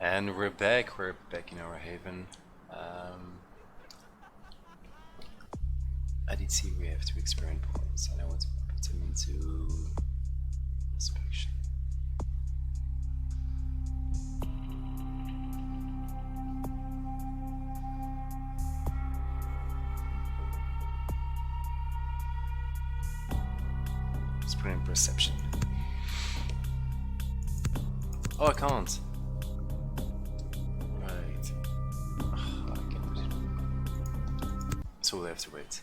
And we're back. We're back in our haven. I did see we have 2 experiment points, and I want to put them into inspection. Let's put in perception. Oh, I can't. Right. I can't put it. So we'll have to wait.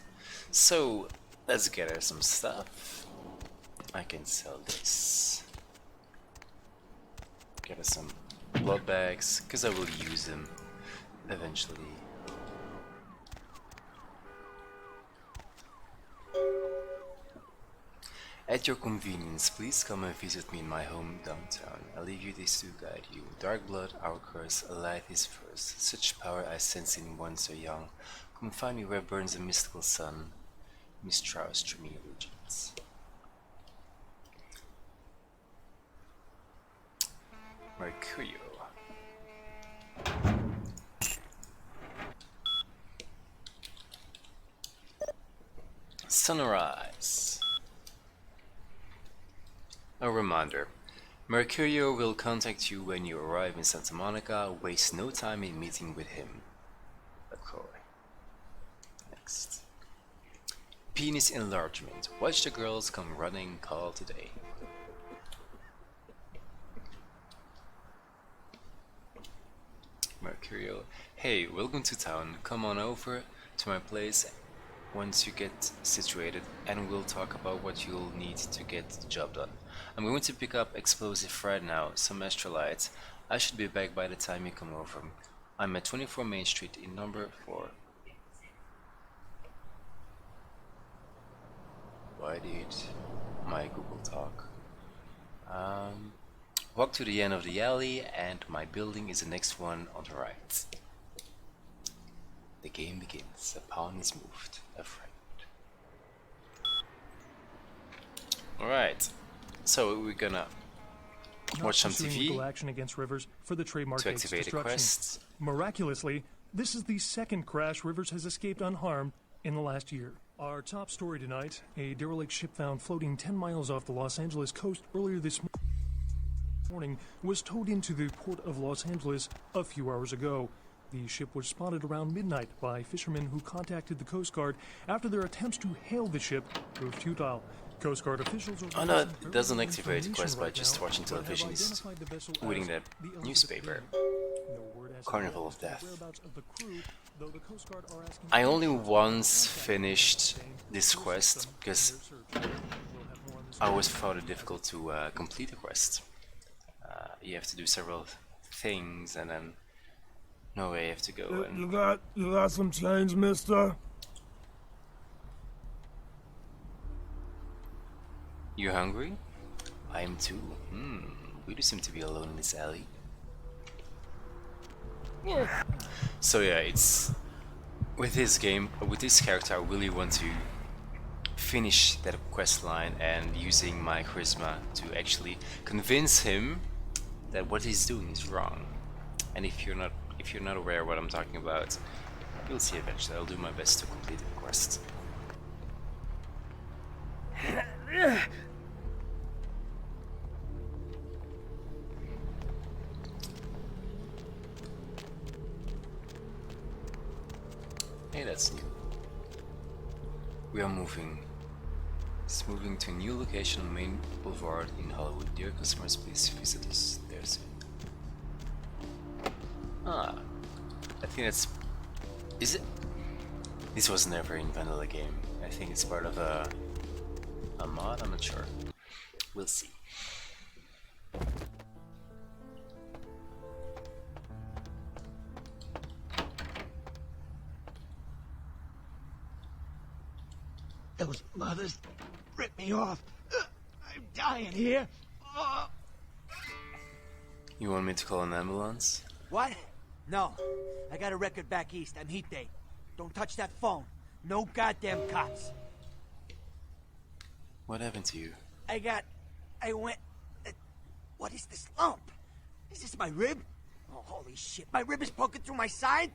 So let's gather some stuff. I can sell this. Gather some blood bags, because I will use them eventually. At your convenience, please come and visit me in my home downtown. I leave you this to guide you. Dark blood, our curse, a light is first. Such power I sense in one so young. Come find me where burns a mystical sun. Miss Strauss, to me allegiance. Mercurio. Sunrise. A reminder. Mercurio will contact you when you arrive in Santa Monica. Waste no time in meeting with him. Next. Penis enlargement. Watch the girls come running. Call today. Mercurio. Hey, welcome to town. Come on over to my place once you get situated, and we'll talk about what you'll need to get the job done. I'm going to pick up explosive right now, some astrolite. I should be back by the time you come over. I'm at 24 Main Street in number 4. Why did my Google talk? Walk to the end of the alley, and my building is the next one on the right. The game begins. A pawn is moved. A friend. Alright. So we're gonna watch some TV legal action against Rivers for the trademark to activate a quest. Miraculously, this is the second crash Rivers has escaped unharmed in the last year. Our top story tonight, a derelict ship found floating 10 miles off the Los Angeles coast earlier this morning was towed into the port of Los Angeles a few hours ago. The ship was spotted around midnight by fishermen who contacted the Coast Guard after their attempts to hail the ship proved futile. Coast Guard officials are oh no, it doesn't activate the quest by just watching television. It's reading the newspaper. Carnival of Death. I only once finished this quest because I always found it difficult to complete a quest. You have to do several things and then no way you have to go. And You got some change, mister? you hungry? I am too. We do seem to be alone in this alley. Yeah. So yeah, it's with this game, with this character, I really want to finish that quest line and using my charisma to actually convince him that what he's doing is wrong. And if you're not aware of what I'm talking about, you'll see eventually. I'll do my best to complete the quest. Hey, that's new. We are moving. It's moving to a new location on Main Boulevard in Hollywood. Dear customers, please visit us there soon. Ah, I think that's... Is it? This was never in vanilla game. I think it's part of a mod, I'm not sure. We'll see. Those mothers ripped me off. I'm dying here. You want me to call an ambulance? What? No. I got a record back east. I'm heat date. Don't touch that phone. No goddamn cops. What happened to you? I went... What is this lump? Is this my rib? Oh, holy shit. My rib is poking through my side?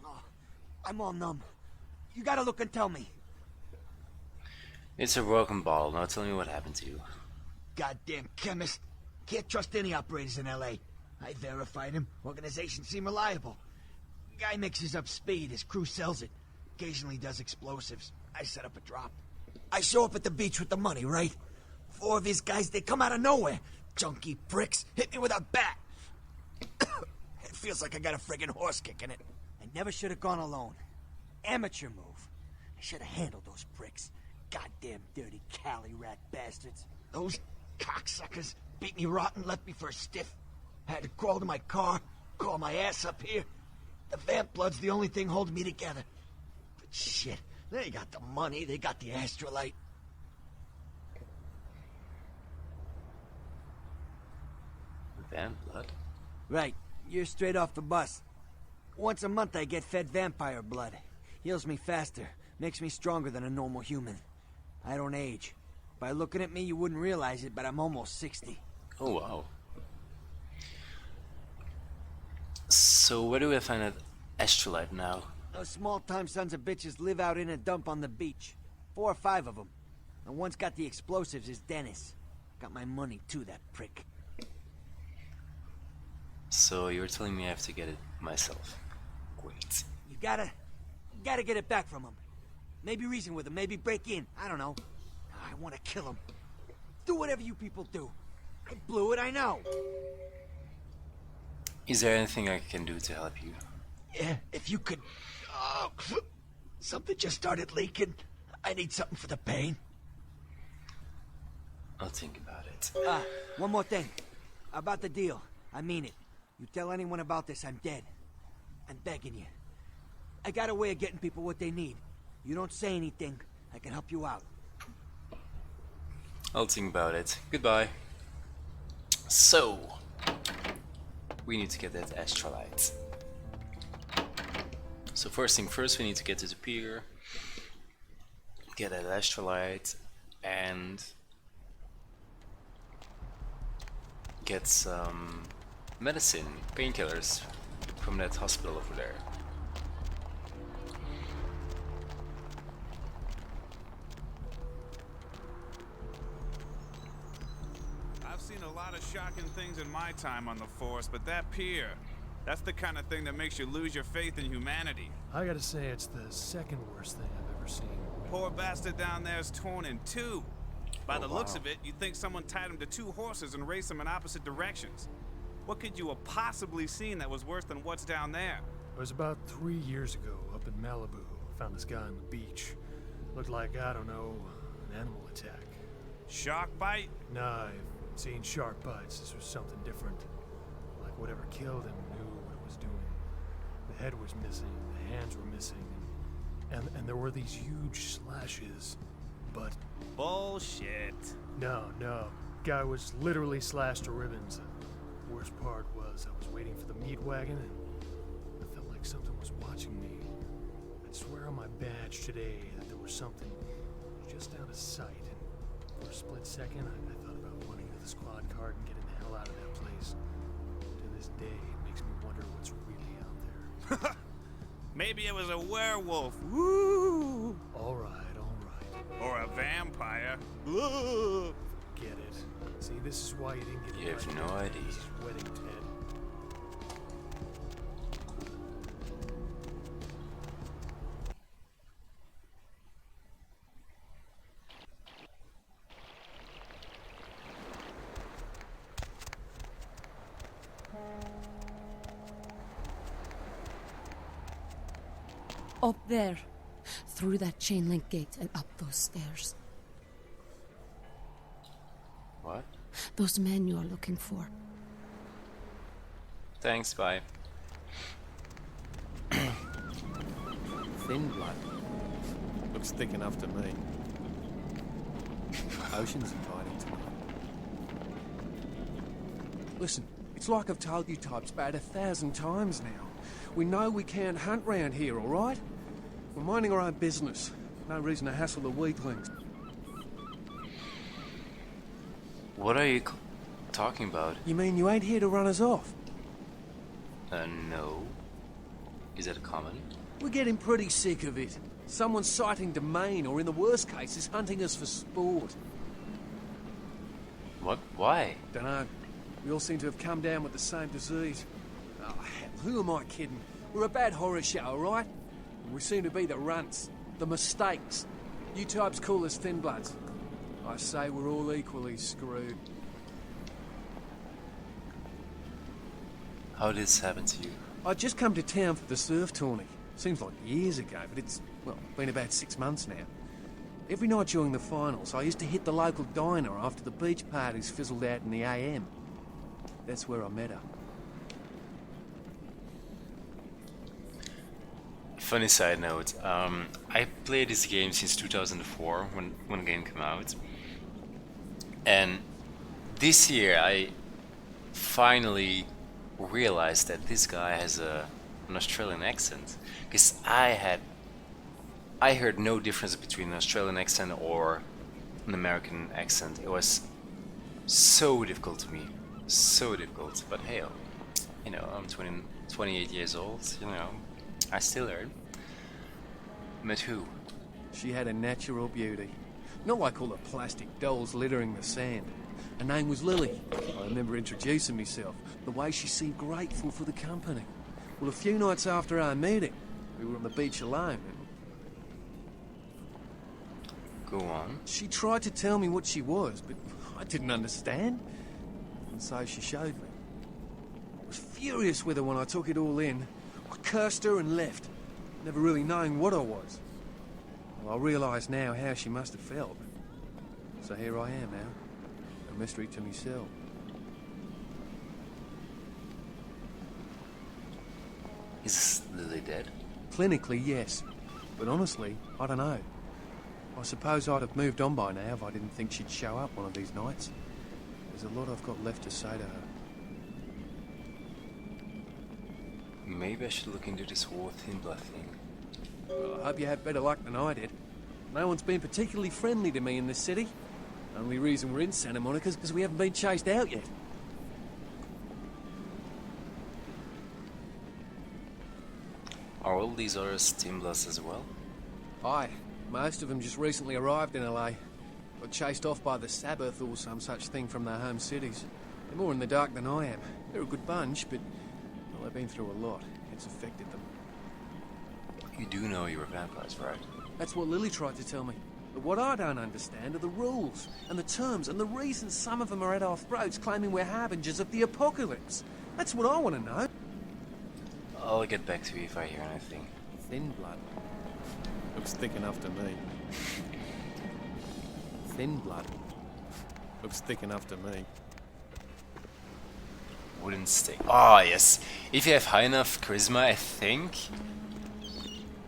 Oh, I'm all numb. You gotta look and tell me. It's a broken bottle. Now tell me what happened to you. Goddamn chemist. Can't trust any operators in L.A. I verified him. Organization seem reliable. Guy mixes up speed. His crew sells it. Occasionally does explosives. I set up a drop. I show up at the beach with the money, right? 4 of his guys, they come out of nowhere. Junky pricks. Hit me with a bat. It feels like I got a friggin' horse kicking it. I never should have gone alone. Amateur move. I should have handled those pricks. Goddamn dirty Cali rat bastards. Those cocksuckers beat me rotten, left me for a stiff. Had to crawl to my car, crawl my ass up here. The vamp blood's the only thing holding me together. But shit, they got the money, they got the astrolite. Vamp blood? Right. You're straight off the bus. Once a month I get fed vampire blood. Heals me faster. Makes me stronger than a normal human. I don't age. By looking at me, you wouldn't realize it, but I'm almost 60. Oh wow. So where do I find that astrolite now? Those small-time sons of bitches live out in a dump on the beach. 4 or 5 of them. The one's got the explosives is Dennis. Got my money too, that prick. So you're telling me I have to get it myself. Great. You gotta get it back from him. Maybe reason with him, maybe break in. I don't know. I want to kill him. Do whatever you people do. I blew it, I know. Is there anything I can do to help you? Yeah, if you could... Oh, something just started leaking. I need something for the pain. I'll think about it. One more thing. About the deal. I mean it. You tell anyone about this, I'm dead. I'm begging you. I got a way of getting people what they need. You don't say anything, I can help you out. I'll think about it. Goodbye. So, we need to get that astrolite. So first thing first, we need to get to the pier, get that astrolite, and get some medicine, painkillers, from that hospital over there. I've seen a lot of shocking things in my time on the force, but that pier, that's the kind of thing that makes you lose your faith in humanity. I gotta say, it's the second worst thing I've ever seen. Poor bastard down there is torn in 2. By the looks wow. of it, you'd think someone tied him to 2 horses and raced them in opposite directions. What could you have possibly seen that was worse than what's down there? It was about 3 years ago, up in Malibu. Found this guy on the beach. Looked like, I don't know, an animal attack. Shark bite? Nah, I've seen shark bites. This was something different. Like whatever killed him knew what it was doing. The head was missing, the hands were missing, and there were these huge slashes. But Bullshit. no, guy was literally slashed to ribbons. The worst part was I was waiting for the meat wagon, and I felt like something was watching me. I'd swear on my badge today that there was something just out of sight, and for a split second I thought about running to the squad car and getting the hell out of that place. To this day, it makes me wonder what's really out there. Maybe it was a werewolf. Woo! All right. Or a vampire. Get it. See, this is why you didn't get You have no idea. This is wedding, Ted. Up there. Through that chain link gate and up those stairs. What? Those men you are looking for. Thanks, bye. Thin blood. Looks thick enough to me. Ocean's inviting to me. Listen, it's like I've told you types about 1,000 times now. We know we can't hunt round here, all right? We're minding our own business. No reason to hassle the weaklings. What are you talking about? You mean you ain't here to run us off? No. Is that common? We're getting pretty sick of it. Someone's sighting domain, or in the worst cases, hunting us for sport. What? Why? Dunno. We all seem to have come down with the same disease. Oh, hell, who am I kidding? We're a bad horror show, alright? We seem to be the runts, the mistakes. You types call us thin bloods. I say we're all equally screwed. How did this happen to you? I'd just come to town for the surf tourney. Seems like years ago, but it's, well, been about 6 months now. Every night during the finals, I used to hit the local diner after the beach parties fizzled out in the AM. That's where I met her. Funny side note, I played this game since 2004 when the game came out, and this year I finally realized that this guy has an Australian accent, because I heard no difference between an Australian accent or an American accent. It was so difficult to me, so difficult, but hey, you know, I'm 28 years old, you know, I still learn. Met who? She had a natural beauty. Not like all the plastic dolls littering the sand. Her name was Lily. I remember introducing myself, the way she seemed grateful for the company. Well, a few nights after our meeting, we were on the beach alone, and Go on. she tried to tell me what she was, but I didn't understand. And so she showed me. I was furious with her when I took it all in. I cursed her and left, never really knowing what I was. Well, I realise now how she must have felt. So here I am now, a mystery to myself. Is Lily dead? Clinically, yes. But honestly, I don't know. I suppose I'd have moved on by now if I didn't think she'd show up one of these nights. There's a lot I've got left to say to her. Maybe I should look into this whole thin blood thing. Well, I hope you have better luck than I did. No one's been particularly friendly to me in this city. Only reason we're in Santa Monica is because we haven't been chased out yet. Are all these others thin bloods as well? Aye, most of them just recently arrived in LA. Got chased off by the Sabbath or some such thing from their home cities. They're more in the dark than I am. They're a good bunch, but well, they've been through a lot. It's affected them. You do know you're vampires, right? That's what Lily tried to tell me. But what I don't understand are the rules, and the terms, and the reasons some of them are at our throats claiming we're harbingers of the apocalypse. That's what I want to know. I'll get back to you if I hear anything. Thin blood. Looks thick enough to me. Thin blood. Looks thick enough to me. Wooden stick. Ah, yes. If you have high enough charisma, I think,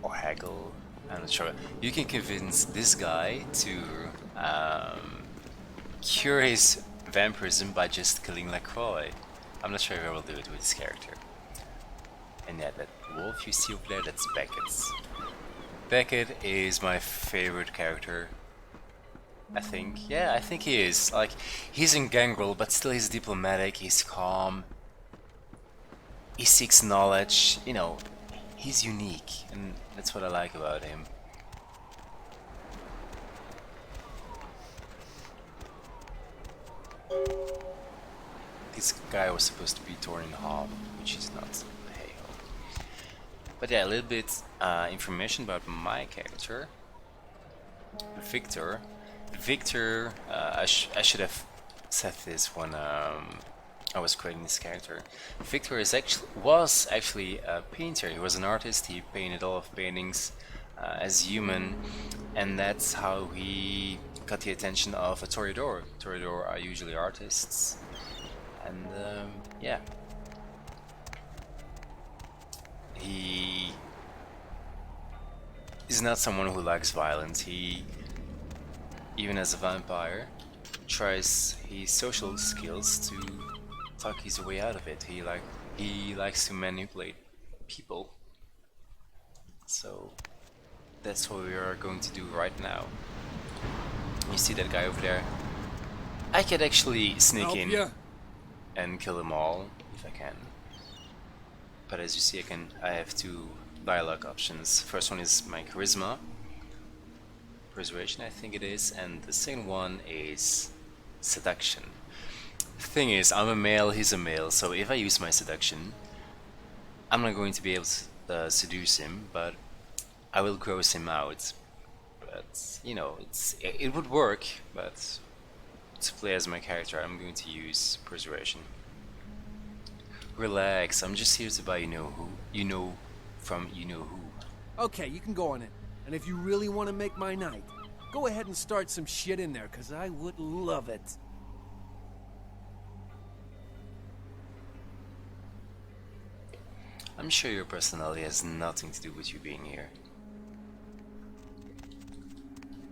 or haggle, I'm not sure, you can convince this guy to cure his vampirism by just killing LaCroix. I'm not sure if I will do it with this character. And yeah, that wolf you see over there, that's Beckett. Beckett is my favorite character. I think. Yeah, I think he is. Like, he's in Gangrel, but still he's diplomatic, he's calm. He seeks knowledge, you know, he's unique, and that's what I like about him. This guy was supposed to be torn in half, which is not. Hey. But yeah, a little bit information about my character. Victor. Victor, I should have said this when I was creating this character. Victor was actually a painter. He was an artist. He painted all of paintings as human, and that's how he got the attention of a Toreador. Toreador are usually artists, and yeah, he is not someone who likes violence. He, even as a vampire, tries his social skills to talk his way out of it. He likes to manipulate people. So that's what we are going to do right now. You see that guy over there? I could actually sneak in and kill them all if I can. but as you see, I have two dialogue options. First one is my charisma, persuasion, I think it is, and the second one is seduction. Thing is, I'm a male, he's a male, so if I use my seduction, I'm not going to be able to seduce him, but I will gross him out. But you know, it would work, but to play as my character, I'm going to use persuasion. Relax, I'm just here to buy you know who. You know from you know who. Okay, you can go on it. And if you really want to make my night, go ahead and start some shit in there, because I would love it. I'm sure your personality has nothing to do with you being here.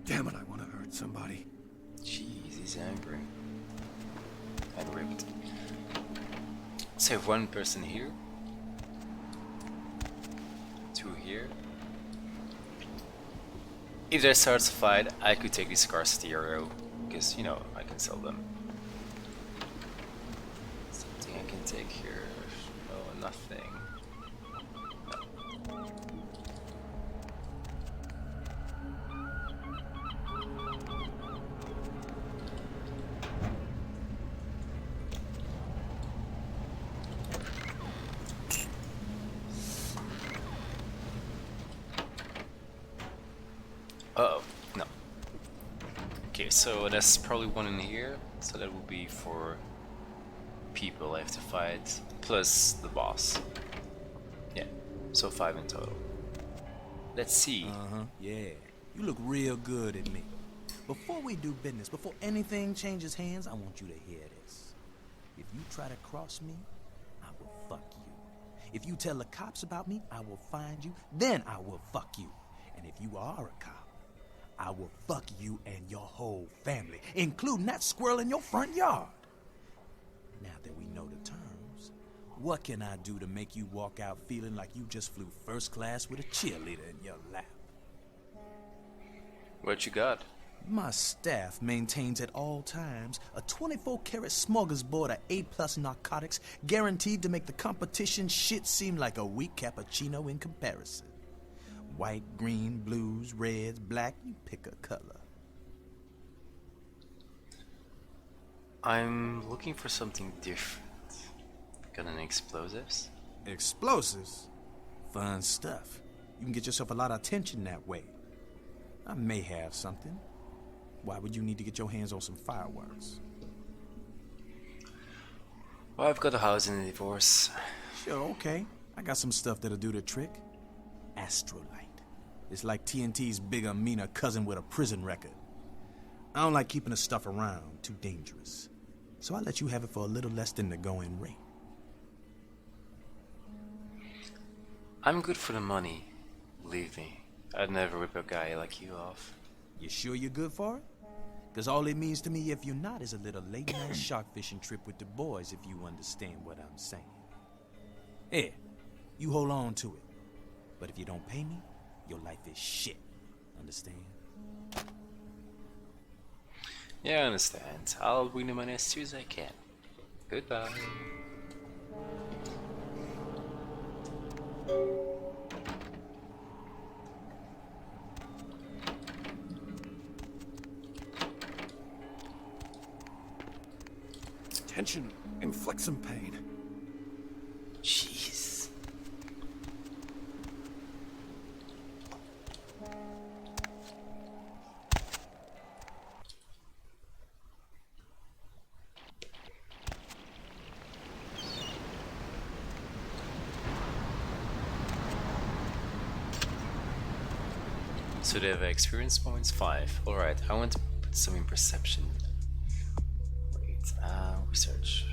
Damn it, I want to hurt somebody. Jeez, he's angry. And ripped. Let's have one person here. Two here. If there starts a fight, I could take the scarcity arrow, because, you know, I can sell them. Something I can take here. No, nothing. Uh-oh, no. Okay, so there's probably one in here, so that will be for people I have to fight, plus the boss. Yeah, so 5 in total. Let's see. Yeah, you look real good at me. Before we do business, before anything changes hands, I want you to hear this. If you try to cross me, I will fuck you. If you tell the cops about me, I will find you, then I will fuck you. And if you are a cop, I will fuck you and your whole family, including that squirrel in your front yard. Now that we know the terms, what can I do to make you walk out feeling like you just flew first class with a cheerleader in your lap? What you got? My staff maintains at all times a 24-karat smorgasbord of A-plus narcotics guaranteed to make the competition shit seem like a weak cappuccino in comparison. White, green, blues, reds, black, you pick a color. I'm looking for something different. Got any explosives? Explosives? Fun stuff. You can get yourself a lot of attention that way. I may have something. Why would you need to get your hands on some fireworks? Well, I've got a house in a divorce. Sure, okay. I got some stuff that'll do the trick. Astrolite. It's like TNT's bigger, meaner cousin with a prison record. I don't like keeping the stuff around. Too dangerous. So I let you have it for a little less than the going rate. I'm good for the money. Believe me. I'd never rip a guy like you off. You sure you're good for it? Because all it means to me if you're not is a little late-night shark fishing trip with the boys, if you understand what I'm saying. Here, you hold on to it. But if you don't pay me, your life is shit. Understand? Yeah, I understand. I'll bring the money as soon as I can. Goodbye. Tension inflicts some pain. Jeez. So they have experience points 5. Alright, I want to put some in perception. Wait, research.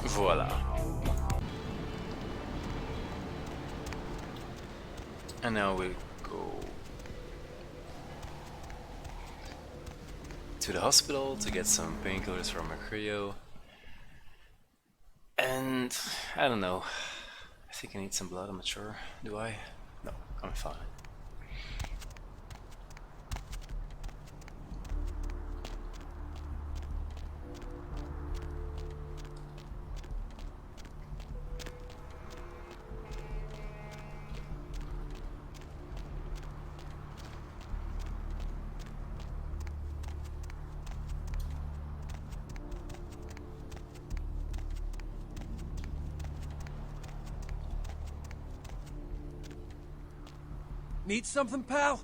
Voila. And now we go to the hospital to get some painkillers from Mercurio. And I don't know. I think I need some blood, I'm not sure. Do I? No, I'm fine. Need something, pal?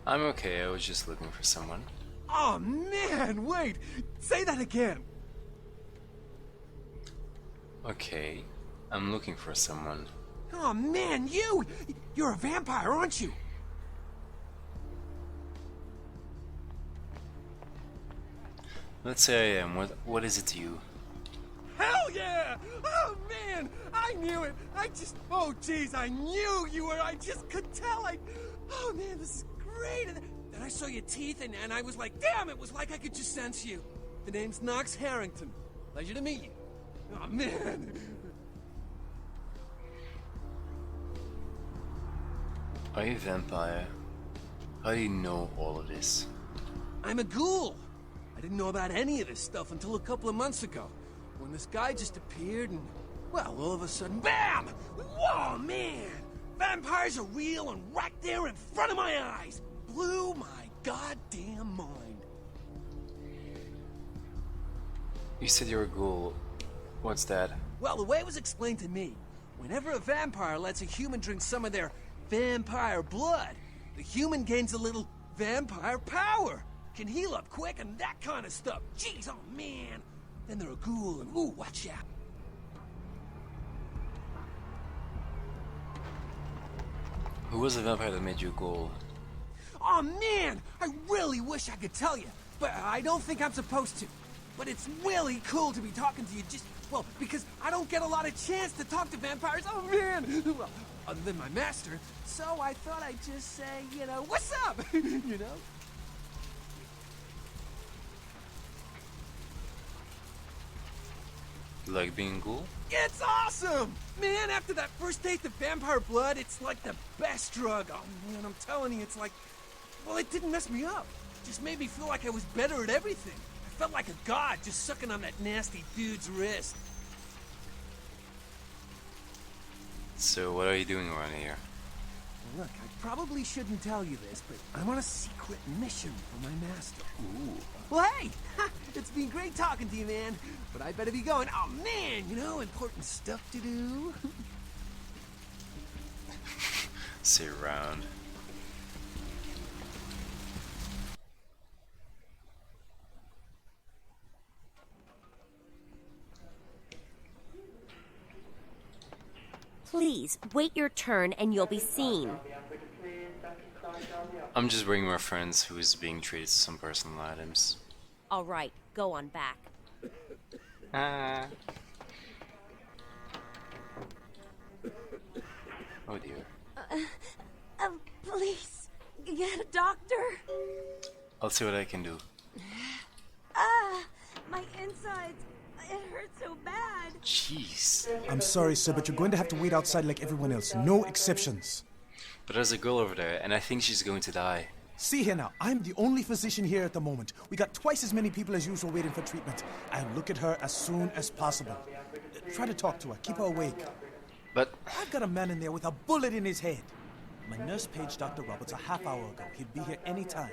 I'm okay, I was just looking for someone. Oh man, wait! Say that again! Okay, I'm looking for someone. Oh man, you're a vampire, aren't you? Let's say I am. What is it to you? Hell yeah! Oh man, I knew it! Oh jeez, I knew you were, I just could tell, oh man, this is great! And then I saw your teeth and I was like, damn, it was like I could just sense you. The name's Knox Harrington. Pleasure to meet you. Oh man. Are you a vampire? How do you know all of this? I'm a ghoul. I didn't know about any of this stuff until a couple of months ago, when this guy just appeared and, well, all of a sudden, BAM! Whoa, man! Vampires are real and right there in front of my eyes! Blew my goddamn mind. You said you're a ghoul. What's that? Well, the way it was explained to me, whenever a vampire lets a human drink some of their vampire blood, the human gains a little vampire power, can heal up quick and that kind of stuff. Jeez, oh man! Then they're a ghoul and, ooh, watch out. Who was the vampire that made you a ghoul? Oh man, I really wish I could tell you, but I don't think I'm supposed to. But it's really cool to be talking to you well, because I don't get a lot of chance to talk to vampires, oh man! Well, other than my master, so I thought I'd just say, what's up, You like being a ghoul? It's awesome! Man, after that first taste of vampire blood, it's like the best drug. Oh man, I'm telling you, it's like, well, it didn't mess me up. It just made me feel like I was better at everything. I felt like a god just sucking on that nasty dude's wrist. So what are you doing around here? Look, I probably shouldn't tell you this, but I'm on a secret mission for my master. Ooh. Well, hey! It's been great talking to you, man. But I better be going. Oh, man! Important stuff to do. See you around. Please, wait your turn and you'll be seen. I'm just bringing my friends who is being treated to some personal items. All right, go on back. Oh dear. Please, get a doctor. I'll see what I can do. My insides, it hurts so bad. Jeez. I'm sorry, sir, but you're going to have to wait outside like everyone else. No exceptions. But there's a girl over there, and I think she's going to die. See here now, I'm the only physician here at the moment. We got twice as many people as usual waiting for treatment. I'll look at her as soon as possible. Try to talk to her, keep her awake. But I've got a man in there with a bullet in his head. My nurse paged Dr. Roberts a half hour ago. He'll be here any time.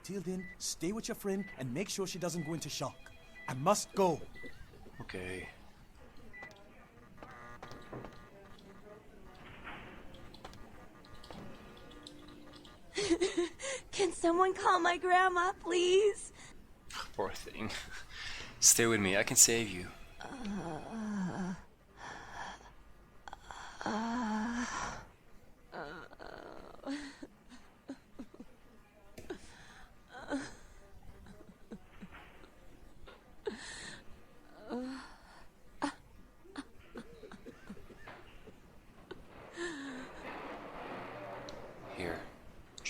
Till then, stay with your friend and make sure she doesn't go into shock. I must go. okay. Can someone call my grandma, please? Poor thing. Stay with me, I can save you.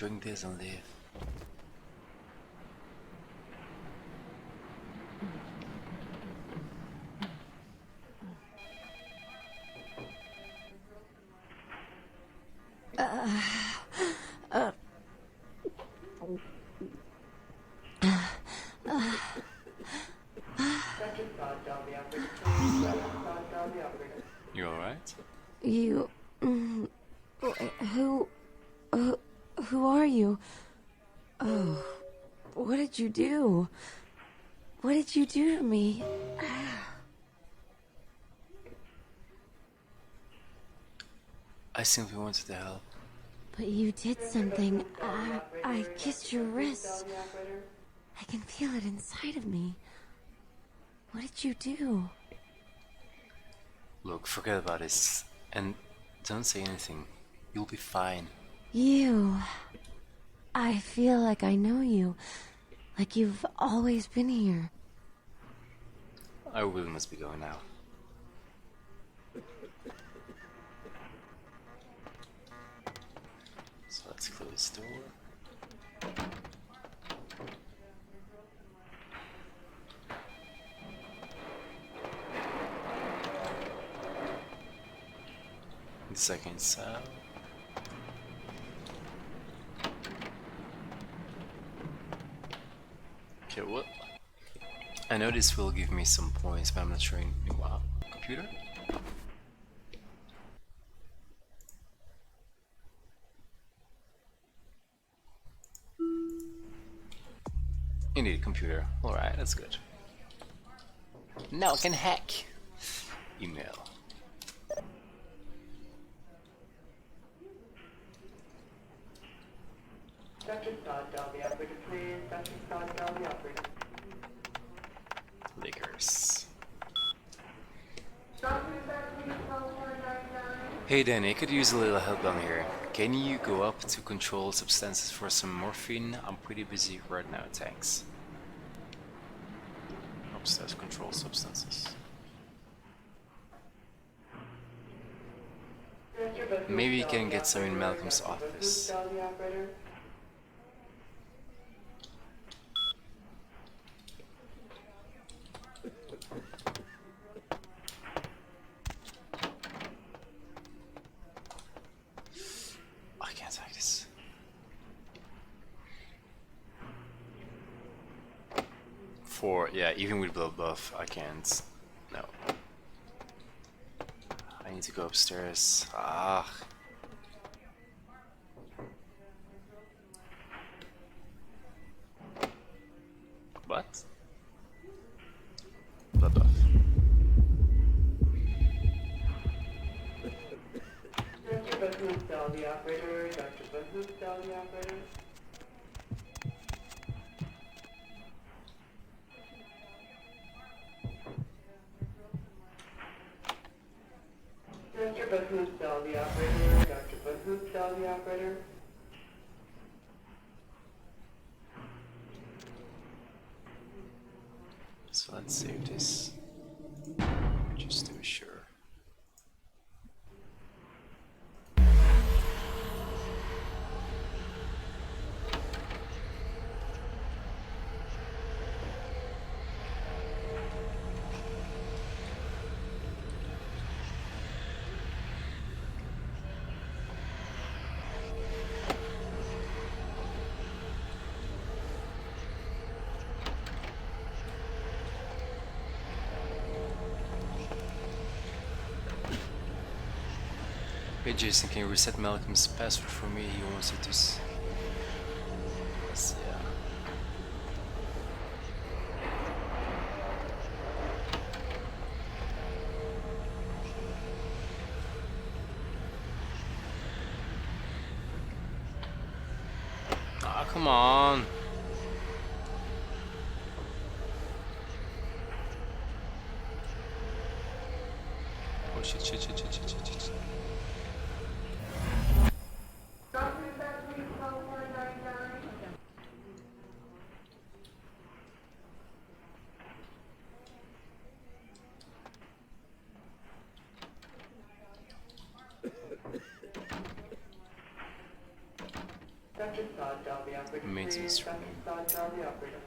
drink this and live. You alright? You... Who are you? Oh, what did you do? What did you do to me? I simply wanted to help. But you did something. I kissed your wrist. I can feel it inside of me. What did you do? Look, forget about this. And don't say anything. You'll be fine. You... I feel like I know you. Like you've always been here. I really must be going now. So let's close the door. The second cell. Okay, what? I know this will give me some points, but I'm not sure in what. Computer? Indeed, computer. Alright, that's good. Now I can hack. Email. Dr. Stott, down the operator, please. Dr. Stott, down the operator. Lakers. Hey Danny, I could use a little help down here. Can you go up to controlled substances for some morphine? I'm pretty busy right now, thanks. Upstairs, controlled substances. Maybe you can get some in Malcolm's office. I can't take this. Yeah, even with blood buff, I can't. No. I need to go upstairs. Ah. What? Blood buff. Dr. Bethlehem, tell the operator. Dr. Bethlehem, tell the operator. Dr. Bethlehem, tell the operator. Dr. Bethlehem, tell the operator. So let's save this. Just to be sure. Hey Jason, can you reset Malcolm's password for me? He wants it to Yes, yeah. Ah, come on. Oh shit, shit, shit, shit, shit, shit, shit. Dr. operator. Maintenance Dr. room. Sawdell, the operator.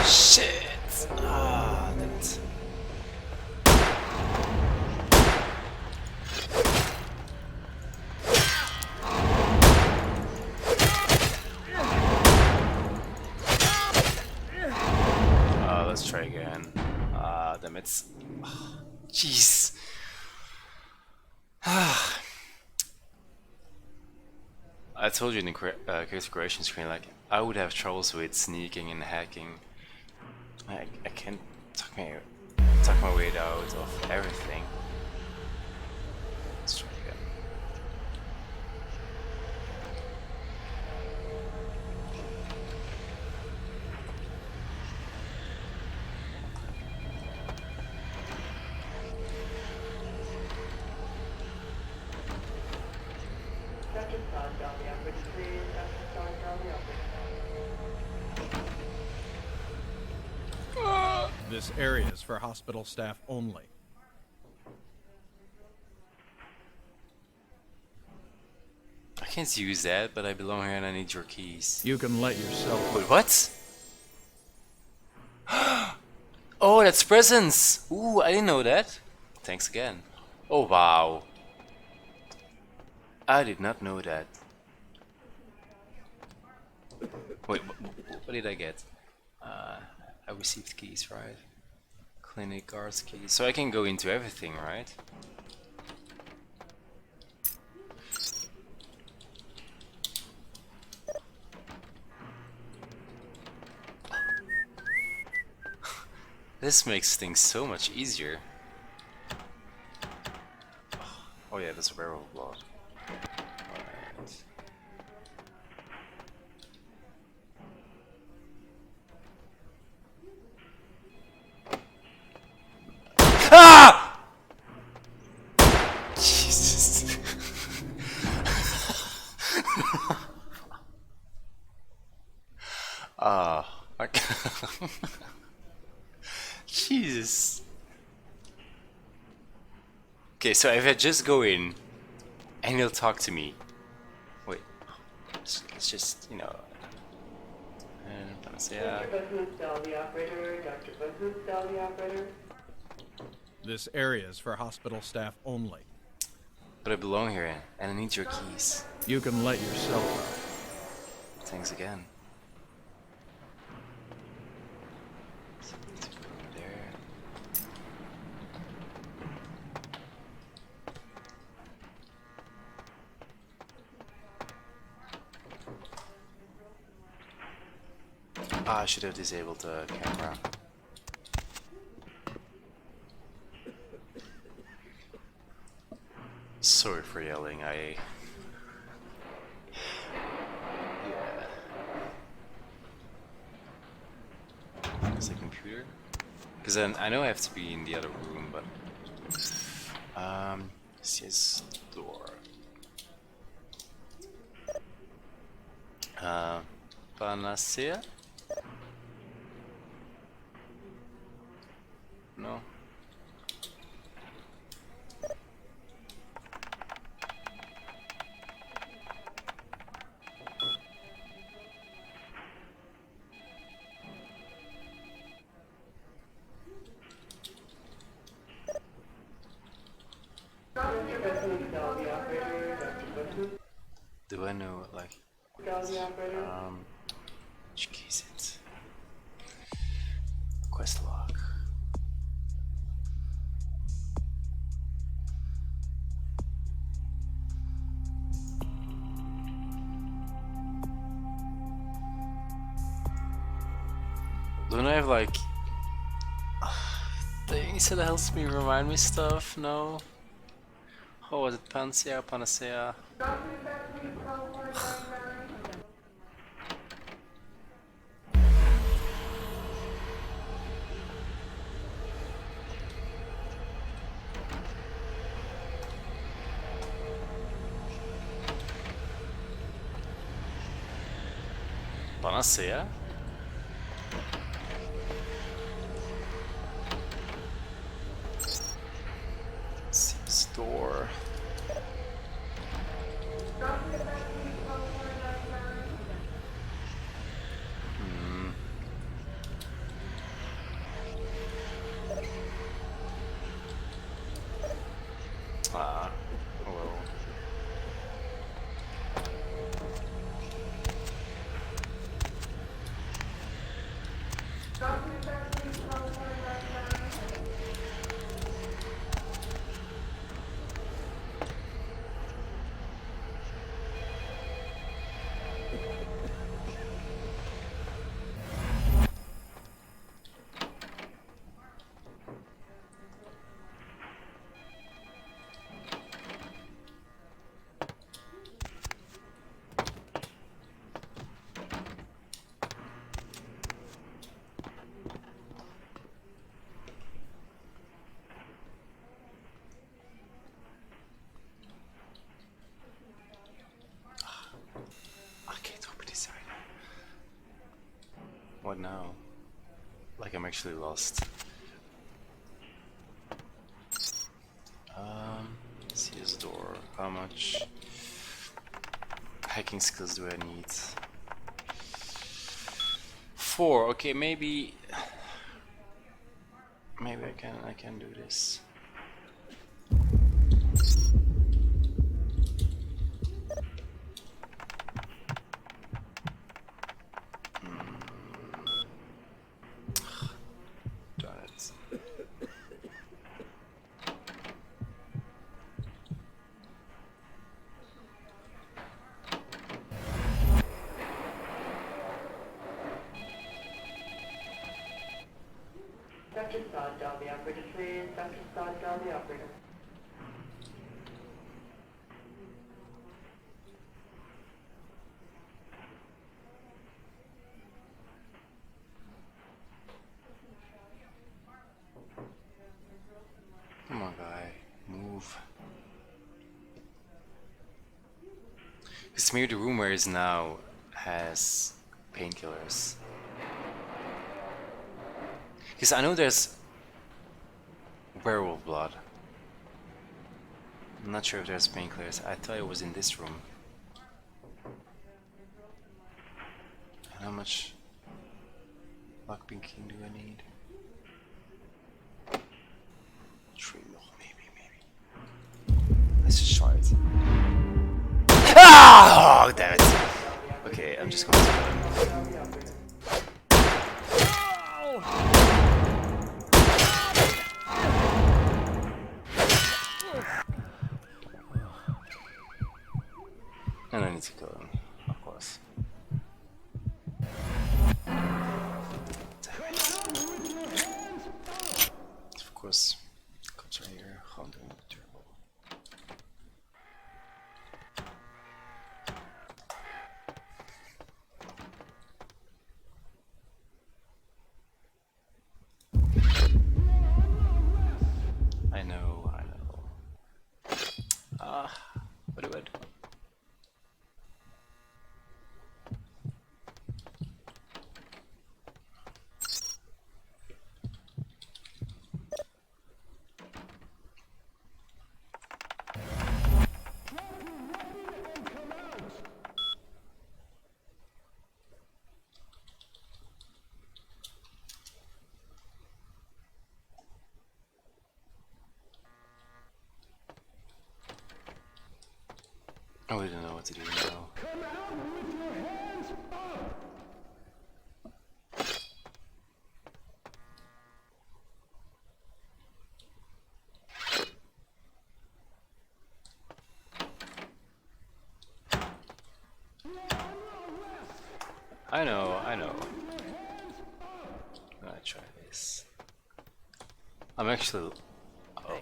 Shit! Ah, damn it. Let's try again. Ah, damn it. Jeez. I told you in the character creation screen, like, I would have troubles with sneaking and hacking. I can't talk my way out of everything. Let's try again. Dr. Sawdell, the operator, please. Dr. Sawdell, the operator. This area is for hospital staff only. I can't use that, but I belong here and I need your keys. You can let yourself. Wait, what? Oh, that's presents! Ooh, I didn't know that. Thanks again. Oh, wow. I did not know that. Wait, what did I get? I received keys, right? Clinic guards keys. So I can go into everything, right? This makes things so much easier. Oh yeah, that's werewolf blood. Alright. Ah! Jesus. Okay. Jesus. Okay, so if I just go in and he'll talk to me. Wait, let's just, you know. Dr. Bunhoofsdal, the operator. Dr. Bunhoofsdal, the operator. This area is for hospital staff only. But I belong here and I need your keys. You can let yourself out. Thanks again. Ah, I should have disabled the camera. Sorry for yelling, yeah. Is the computer? Because then I know I have to be in the other room, but yes, door. Panacea? No. Do I know, like, which key is it? Don't I have like things that helps me remind me stuff? No. Oh, was it Panacea? Panacea? Panacea? Store. Ah, well. What now? Like I'm actually lost. See this door. How much hacking skills do I need? 4. Okay, maybe I can do this. Darn it. Dr. Sod, dial the operator, please. Dr. Sod, dial the operator. Come on, guy. Move. Because maybe the room where he is now has painkillers. Because I know there's werewolf blood. I'm not sure if there's painkillers. I thought it was in this room. And how much lockpicking do I need? 3 more, maybe. Let's just try it. Ah! Oh, damn it. Okay, I'm just going to kill him. And I need to kill him, of course. Damn it. Of course, cops are here. Hunting terrible. I know. What do I do? Oh, we don't know what to do now. I know. this. I'm actually... Oh.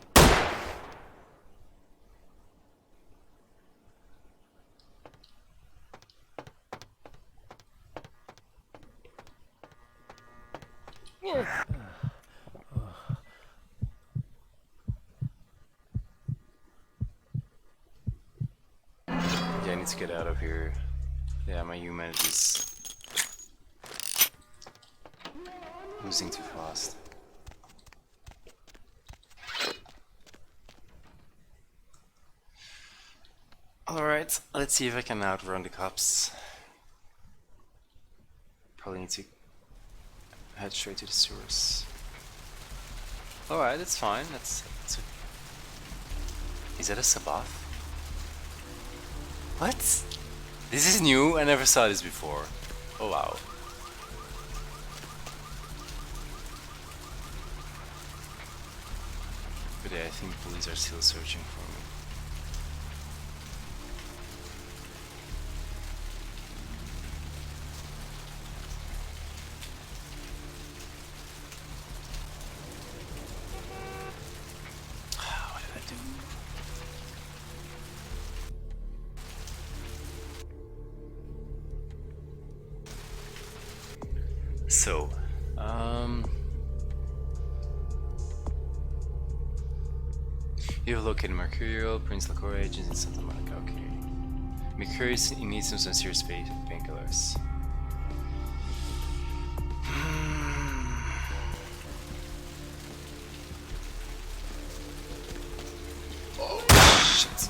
Yeah, I need to get out of here. Yeah, my humanity's losing too fast. Alright, let's see if I can outrun the cops. Probably need to head straight to the sewers. Alright, that's fine. Is that a Sabbath? What? This is new, I never saw this before. Oh wow. But yeah, I think the police are still searching for me. What did I do? So, you have located Mercurio, Prince Lacor agents in Santa Monica, okay. Mercurio needs some serious painkillers. Oh, shit.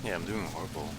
Yeah, I'm doing horrible.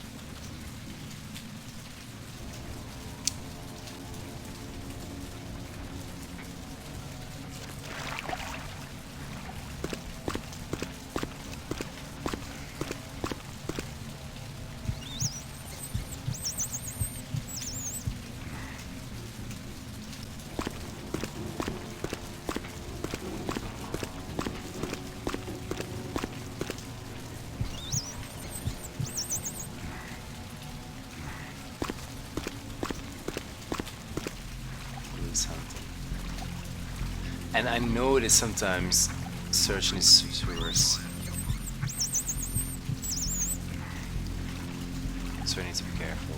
And I know that sometimes searching is sewers, so I need to be careful.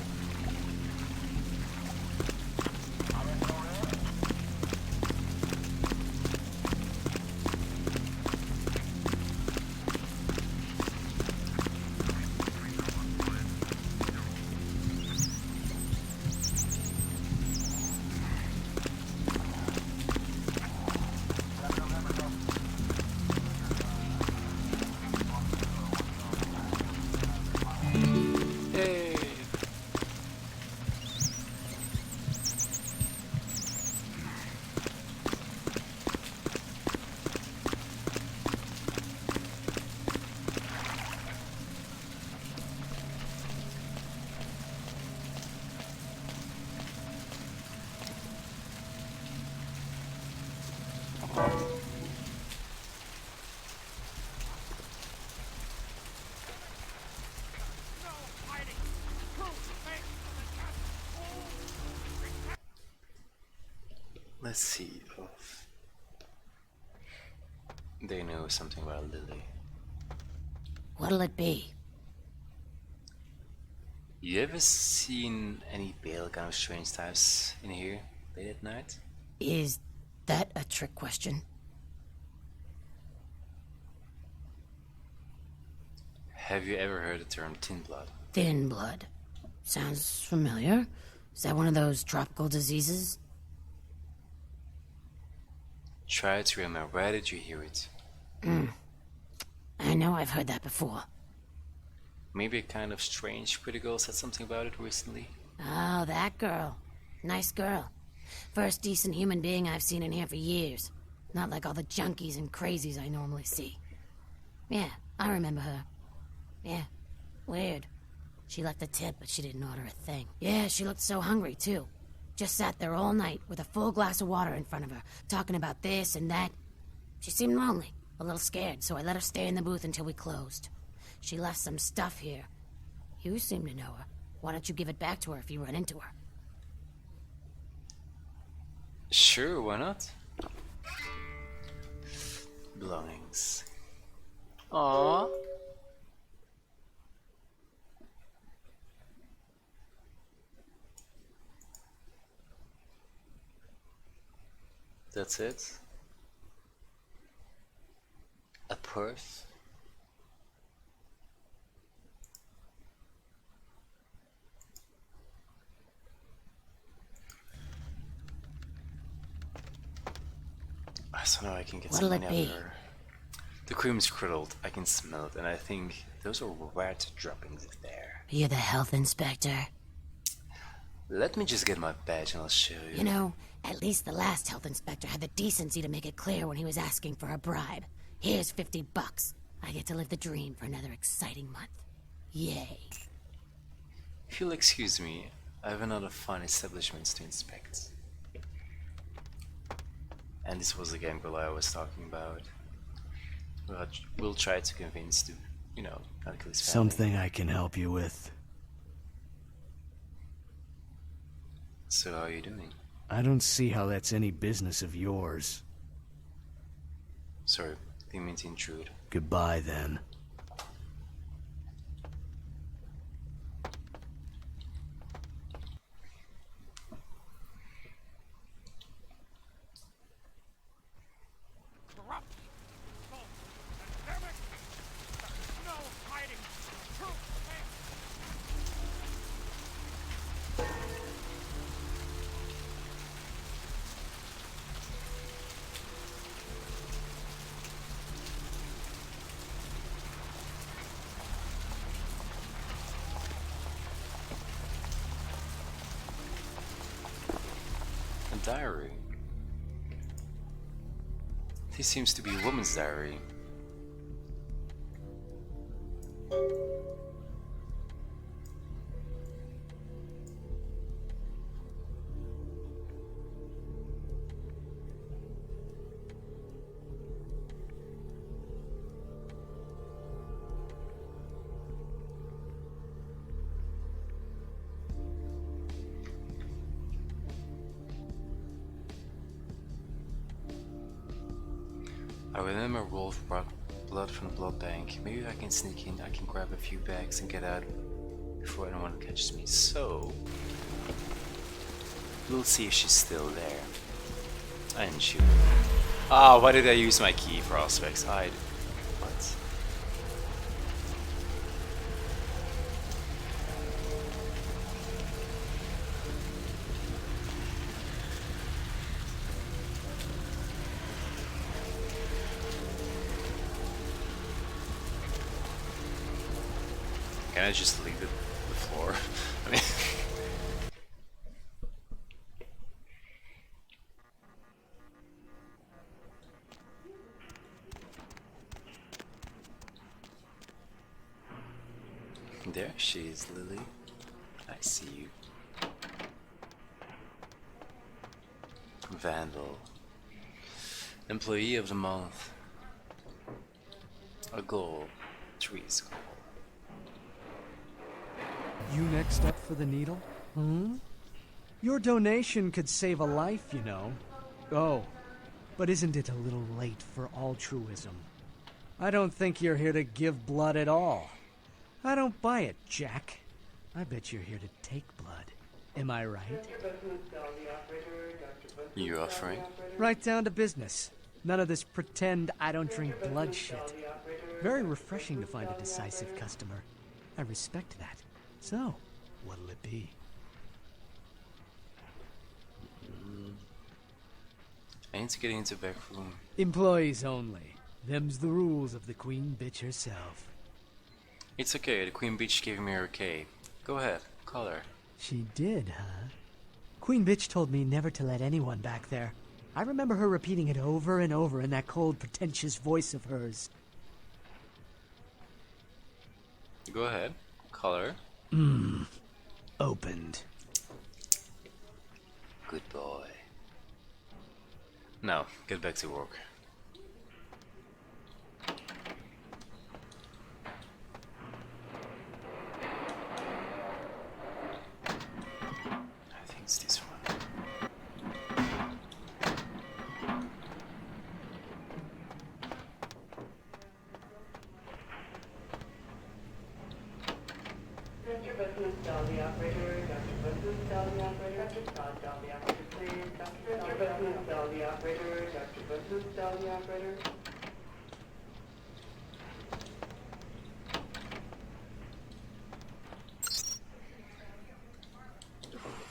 Let's see if they know something about Lily. What'll it be? You ever seen any pale kind of strange types in here late at night? Is that a trick question? Have you ever heard the term thin blood? Thin blood. Sounds familiar. Is that one of those tropical diseases? Try to remember. Where did you hear it? I know I've heard that before. Maybe a kind of strange pretty girl said something about it recently. Oh, that girl. Nice girl. First decent human being I've seen in here for years. Not like all the junkies and crazies I normally see. Yeah, I remember her. Yeah, weird. She left a tip, but she didn't order a thing. Yeah, she looked so hungry, too. Just sat there all night with a full glass of water in front of her, talking about this and that. She seemed lonely, a little scared, so I let her stay in the booth until we closed. She left some stuff here. You seem to know her. Why don't you give it back to her if you run into her? Sure, why not? Belongings. Aww. That's it? A purse? So now I can get What'll some it money out be? of her. The cream's curdled, I can smell it, and I think those are rat droppings there. You're the health inspector. Let me just get my badge and I'll show you. You know, at least the last health inspector had the decency to make it clear when he was asking for a bribe. Here's $50. I get to live the dream for another exciting month. Yay. If you'll excuse me, I have another fine establishments to inspect. And this was the game girl I was talking about. We'll try to convince to, not kill his family. Something I can help you with. So how are you doing? I don't see how that's any business of yours. Sorry, didn't mean to intrude. Goodbye, then. A diary. This seems to be a woman's diary. I remember Wolf brought blood from the blood bank. Maybe I can sneak in, I can grab a few bags and get out before anyone catches me. So, we'll see if she's still there. I didn't shoot her. Ah, why did I use my key for aspects? Hide. What? Can I just leave the floor? I mean... There she is, Lily. I see you. Vandal. Employee of the month. A goal. 3 goal. You next up for the needle? Your donation could save a life, you know. Oh, but isn't it a little late for altruism? I don't think you're here to give blood at all. I don't buy it, Jack. I bet you're here to take blood. Am I right? You offering? Right down to business. None of this pretend I don't drink blood shit. Very refreshing to find a decisive customer. I respect that. So, what'll it be? I need to get into the back room. Employees only. Them's the rules of the Queen Bitch herself. It's okay, the Queen Bitch gave me her key. Go ahead, call her. She did, huh? Queen Bitch told me never to let anyone back there. I remember her repeating it over and over in that cold, pretentious voice of hers. Go ahead, call her. Opened. Good boy. Now, get back to work. I think it's this one. Dr. Button, tell the operator. Dr. Button, tell the operator. Dr. Todd, tell the operator, please. Dr. Button, tell the operator. Dr. Button, tell the operator.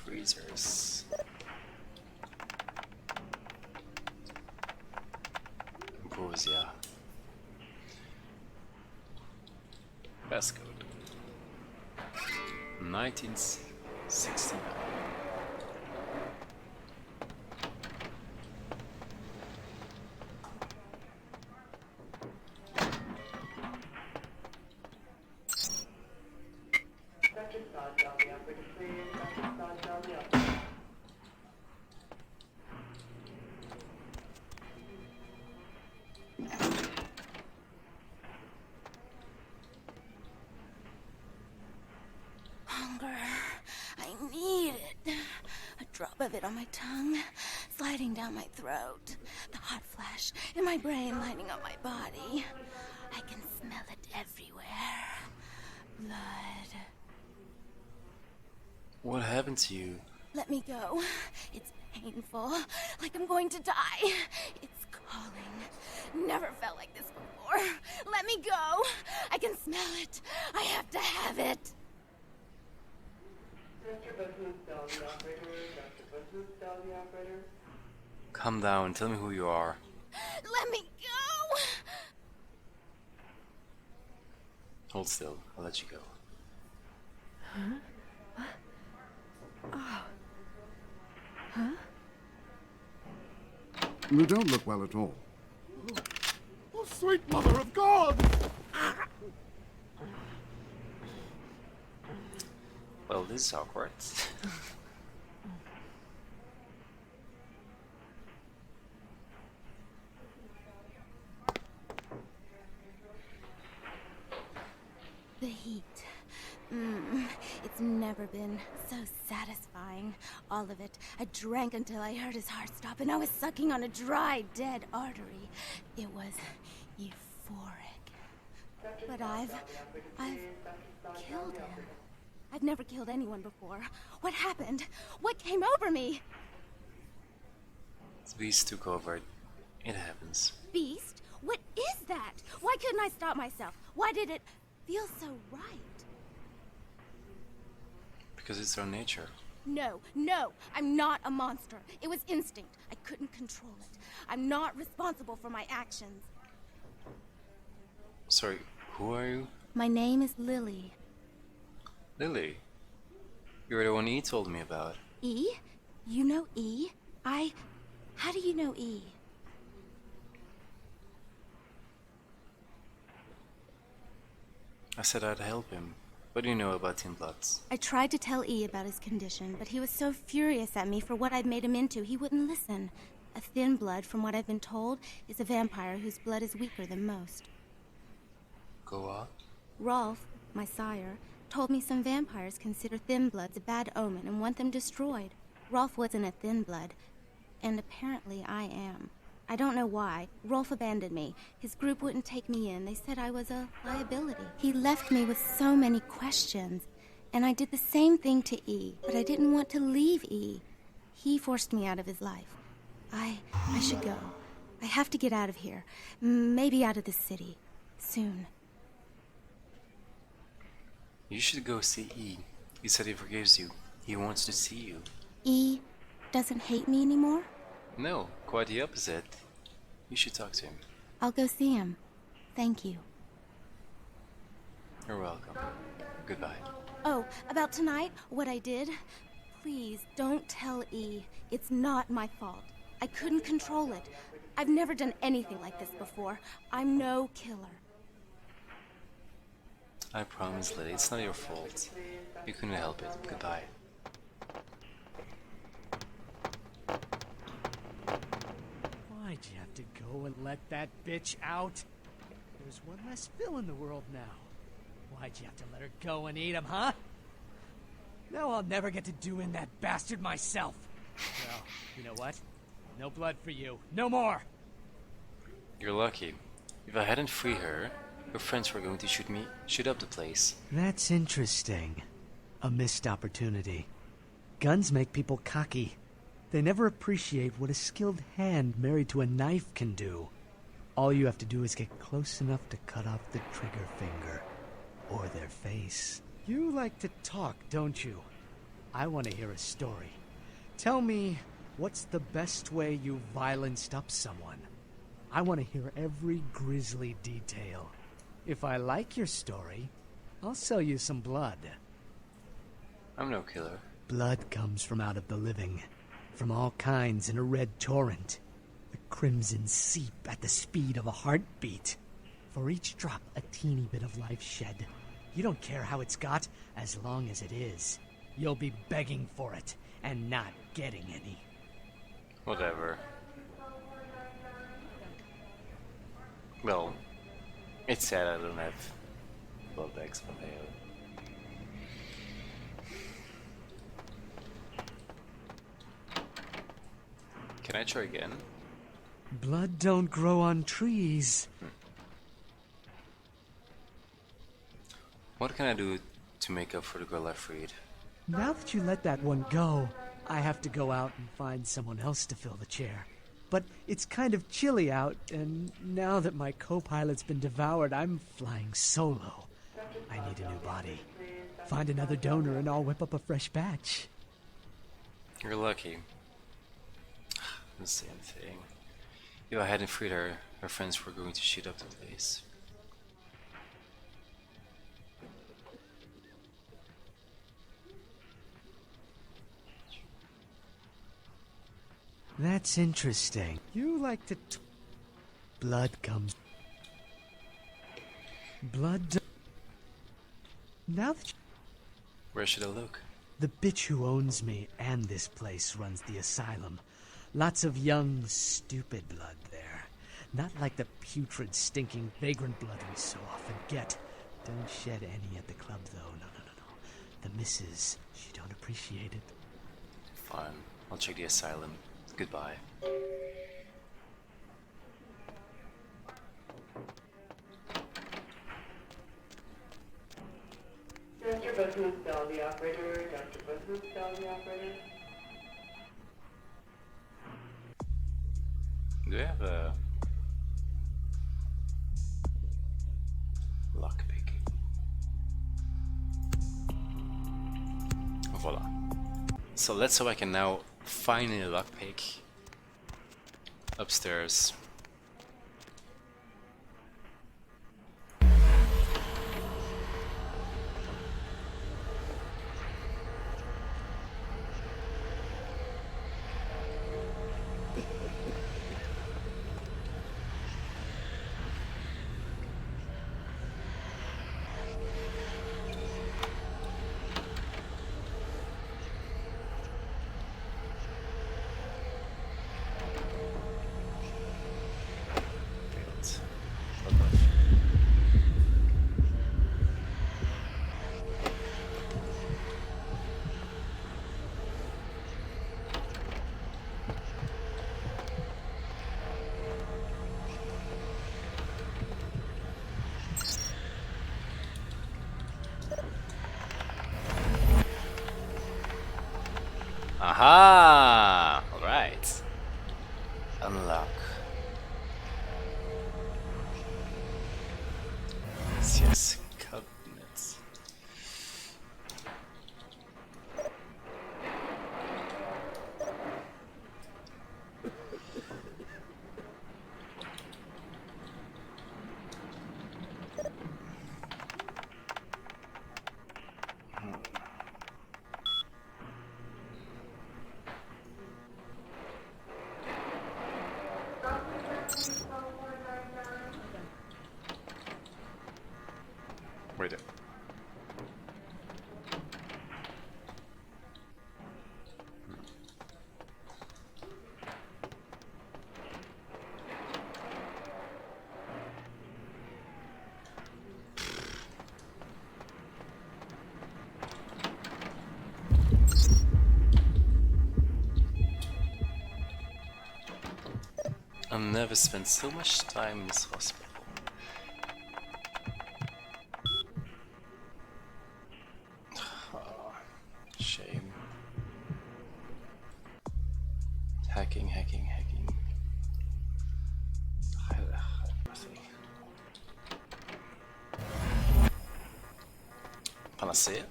Freezers. Ambrosia. Passcode. 1969. Dr. Todd, tell the operator, please. Dr. Todd, tell the operator. Hunger. I need it. A drop of it on my tongue, sliding down my throat. The hot flash in my brain lining up my body. I can smell it everywhere. Blood. What happened to you? Let me go. It's painful, like I'm going to die. It's calling. Never felt like this before. Let me go. I can smell it. I have to have it. Dr. Button, tell the operator. Dr. Button, tell the operator. Calm down, tell me who you are. Let me go. Hold still, I'll let you go. You don't look well at all. Oh, sweet mother of God! Well, this is awkward. The heat. It's never been so satisfying. All of it. I drank until I heard his heart stop, and I was sucking on a dry, dead artery. It was euphoric. But I've killed him. I've never killed anyone before. What happened? What came over me? The beast took over. It happens. Beast? What is that? Why couldn't I stop myself? Why did it feel so right? Because it's our nature. No, I'm not a monster. It was instinct. I couldn't control it. I'm not responsible for my actions. Sorry, who are you? My name is Lily. Lily. You're the one E told me about. E? You know E? How do you know E? I said I'd help him. What do you know about Thin Bloods? I tried to tell E about his condition, but he was so furious at me for what I'd made him into, he wouldn't listen. A thin blood, from what I've been told, is a vampire whose blood is weaker than most. Go on. Rolf, my sire, told me some vampires consider thin bloods a bad omen and want them destroyed. Rolf wasn't a thin blood, and apparently I am. I don't know why. Rolf abandoned me. His group wouldn't take me in. They said I was a liability. He left me with so many questions, and I did the same thing to E, but I didn't want to leave E. He forced me out of his life. I should go. I have to get out of here. Maybe out of the city. Soon. You should go see E. He said he forgives you. He wants to see you. E doesn't hate me anymore? No, of quite the opposite. You should talk to him. I'll go see him. Thank you. You're welcome. Goodbye. Oh, about tonight, what I did? Please, don't tell E. It's not my fault. I couldn't control it. I've never done anything like this before. I'm no killer. I promise, Lily, it's not your fault. You couldn't help it. Goodbye. Why'd you have to go and let that bitch out? There's one less Phil in the world now. Why'd you have to let her go and eat him, huh? Now I'll never get to do in that bastard myself. Well, you know what? No blood for you. No more! You're lucky. If I hadn't freed her, her friends were going to shoot up the place. That's interesting. A missed opportunity. Guns make people cocky. They never appreciate what a skilled hand married to a knife can do. All you have to do is get close enough to cut off the trigger finger. Or their face. You like to talk, don't you? I want to hear a story. Tell me, what's the best way you violenced up someone? I want to hear every grisly detail. If I like your story, I'll sell you some blood. I'm no killer. Blood comes from out of the living. From all kinds in a red torrent. The crimson seep at the speed of a heartbeat. For each drop, a teeny bit of life shed. You don't care how it's got, as long as it is. You'll be begging for it, and not getting any. Whatever. Well, it's sad I don't have blood bags from Halo. Can I try again? Blood don't grow on trees. What can I do to make up for the girl I freed? Now that you let that one go, I have to go out and find someone else to fill the chair. But it's kind of chilly out, and now that my co-pilot's been devoured, I'm flying solo. I need a new body. Find another donor and I'll whip up a fresh batch. You're lucky. The same thing. If I hadn't freed her, her friends were going to shoot up the place. That's interesting. You like to blood comes. Blood. Now that Where should I look? the bitch who owns me and this place runs the asylum. Lots of young, stupid blood there. Not like the putrid, stinking, vagrant blood we so often get. Don't shed any at the club, though. No. The missus, she don't appreciate it. Fine. I'll check the asylum. Goodbye. Dr. Button, tell the operator. Dr. Button, tell the operator. Do you have a lockpick? Voila. So let's hope I can now find a lockpick upstairs. Aha! Alright. Unlock. Yes, cabinets. Wait. I've never spent so much time in this hospital. Oh, shame. Hacking. Panacea?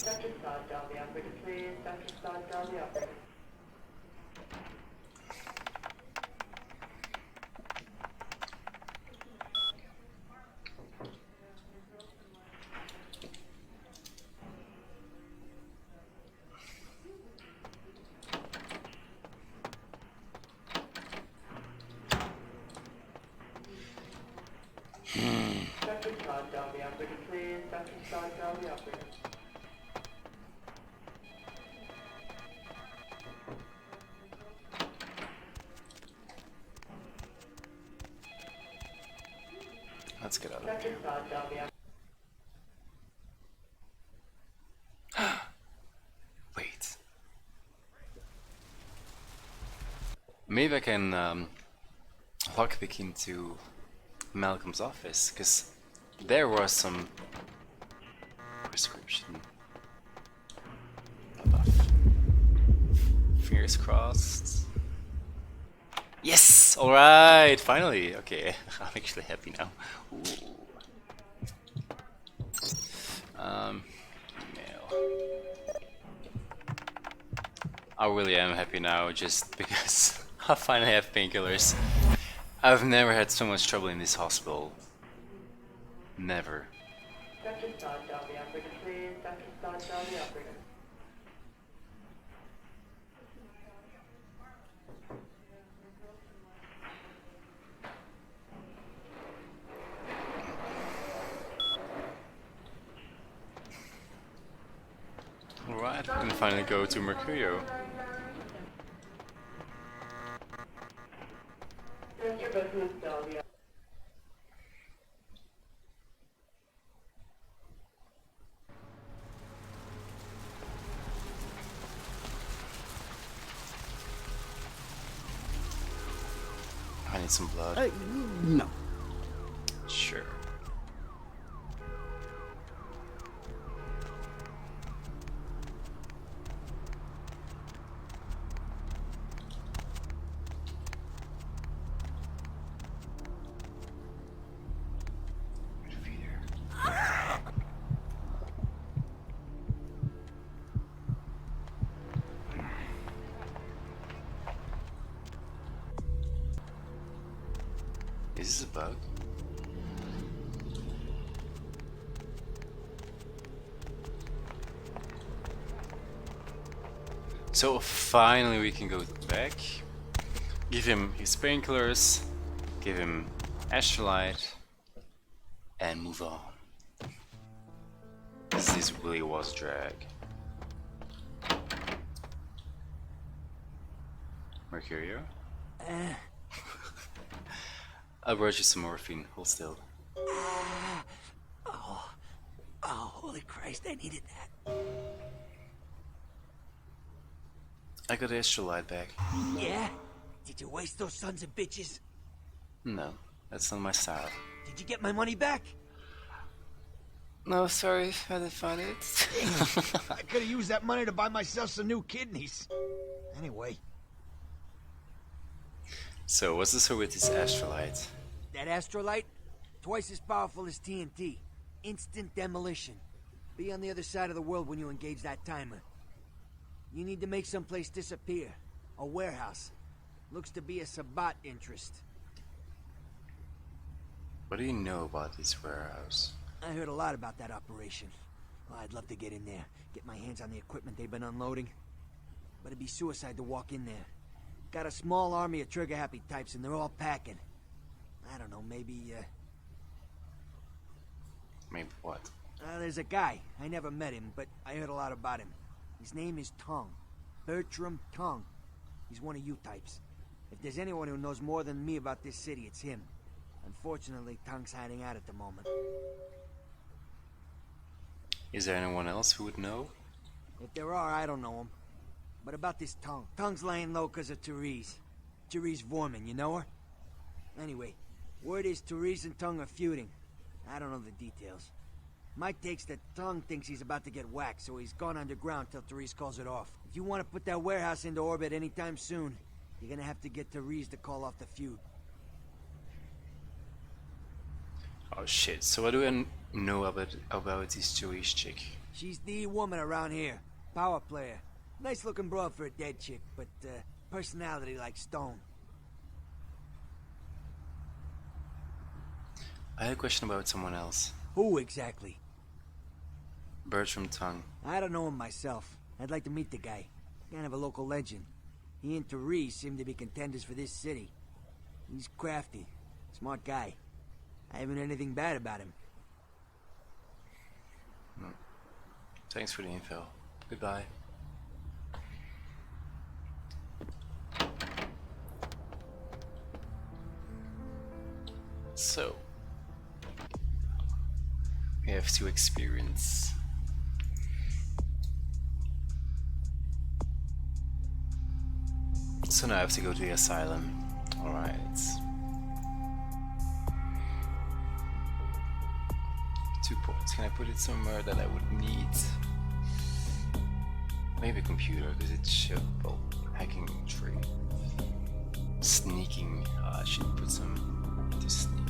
Dr. Sod, dial the operator, please. Dr. Sod, dial the operator. Dr. Sod, dial the operator, please. Dr. Sod, dial the operator. Let's get out of Dr. here. Sod, dial the operator. Wait. Maybe I can lockpick into Malcolm's office, because there was some prescription stuff. Fingers crossed. Yes! Alright! Finally! Okay, I'm actually happy now. Ooh. Email. I really am happy now, just because I finally have painkillers. I've never had so much trouble in this hospital. Never. Dr. Sod, dial the operator, please. Dr. Sod, dial the operator. Alright, I can finally go to Mercurio. Mr. Business, dial the operator. I need some blood. No. Sure. Is this a bug? So finally we can go back, give him his painkillers, give him astrolite, and move on. This really was drag. Mercurio? I brought you some morphine, hold still. Oh, holy Christ, I needed that. I got the astrolite back. Yeah? Did you waste those sons of bitches? No, that's not my style. Did you get my money back? No, sorry, I didn't find it. I could have used that money to buy myself some new kidneys. Anyway. So, what's the story with this astrolite? That astrolite? Twice as powerful as TNT. Instant demolition. Be on the other side of the world when you engage that timer. You need to make someplace disappear. A warehouse. Looks to be a Sabbat interest. What do you know about this warehouse? I heard a lot about that operation. Well, I'd love to get in there, get my hands on the equipment they've been unloading. But it'd be suicide to walk in there. Got a small army of trigger-happy types, and they're all packing. I don't know, maybe, Maybe what? there's a guy. I never met him, but I heard a lot about him. His name is Tongue. Bertram Tongue. He's one of you types. If there's anyone who knows more than me about this city, it's him. Unfortunately, Tongue's hiding out at the moment. Is there anyone else who would know? If there are, I don't know him. But about this Tongue. Tongue's laying low because of Therese. Therese Vorman, you know her? Anyway, word is Therese and Tongue are feuding. I don't know the details. My take's that Tongue thinks he's about to get whacked, so he's gone underground till Therese calls it off. If you want to put that warehouse into orbit anytime soon, you're gonna have to get Therese to call off the feud. Oh shit, so what do I know about this Jewish chick? She's the woman around here. Power player. Nice looking broad for a dead chick, but personality like stone. I had a question about someone else. Who exactly? Bertram Tongue. I don't know him myself. I'd like to meet the guy. Kind of a local legend. He and Therese seem to be contenders for this city. He's crafty. Smart guy. I haven't heard anything bad about him. Thanks for the info. Goodbye. So, we have to experience. So now I have to go to the asylum. Alright. 2 points. Can I put it somewhere that I would need? Maybe a computer, because it's show. Oh, hacking tree. Sneaking. I should put some into sneaking.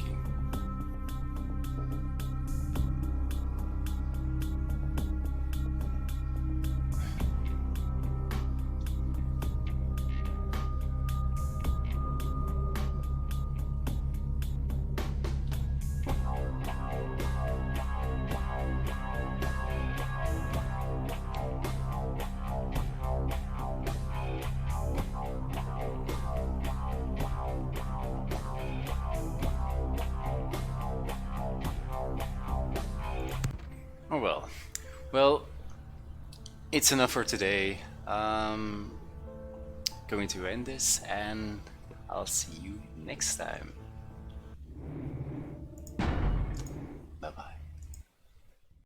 Oh well. Well, it's enough for today. Going to end this, and I'll see you next time.